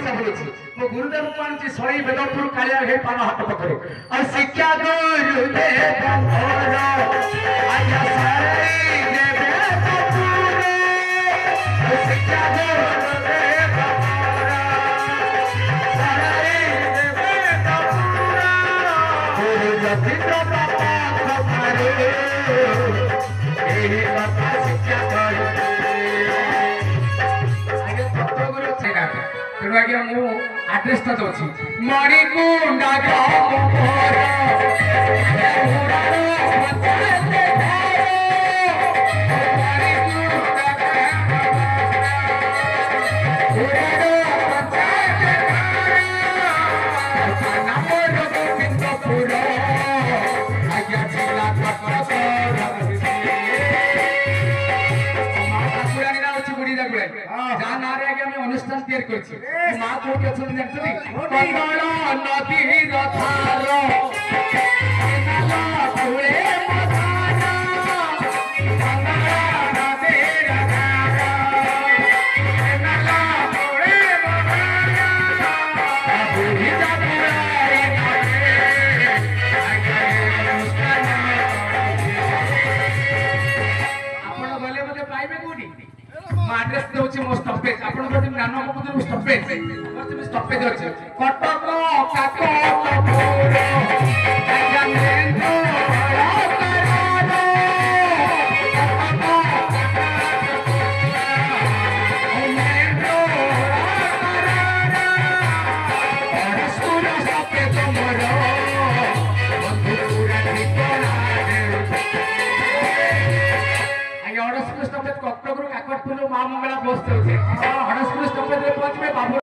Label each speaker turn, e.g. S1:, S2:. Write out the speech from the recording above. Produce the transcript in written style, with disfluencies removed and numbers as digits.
S1: हिसाब होछि मो गुरुदेव पांची सळी बेदपुर कालिया हे पाना हाथ पकड़े और शिक्षा गुरुदेव मोर आया सारे देवे पूरे शिक्षा गुरुदेव मोर सारे देवे पूरा गुरु जतिन्द्र बाबा खमारे एही बाबा शिक्षा करते आगे भक्त गुरु छेगा तेणु आज्ञा मु आड्रेस तो दौर मणिकुंडा অনুষ্ঠান তৈরি করছি মা কোটি অଛନ୍ତି জানেন কন্দল নদীর ধার ফুলে মধান কন্দল নদীর ধার ফুলে মধান বুড়ি যাবুড়াই ଆପଣ ଗଲେ ମତେ ପାଇବେ କୋଉଠି आड्रेस दउछि मो स्टॉपेज आपण को ज्ञान को मो स्टॉपेज मोर स्टॉपेज अछि कटक काकटपुर आज्ञा मेंद्र माँ मंगला पोस्ट हड़सपुर स्टॉपेज में पहुंचे बाबू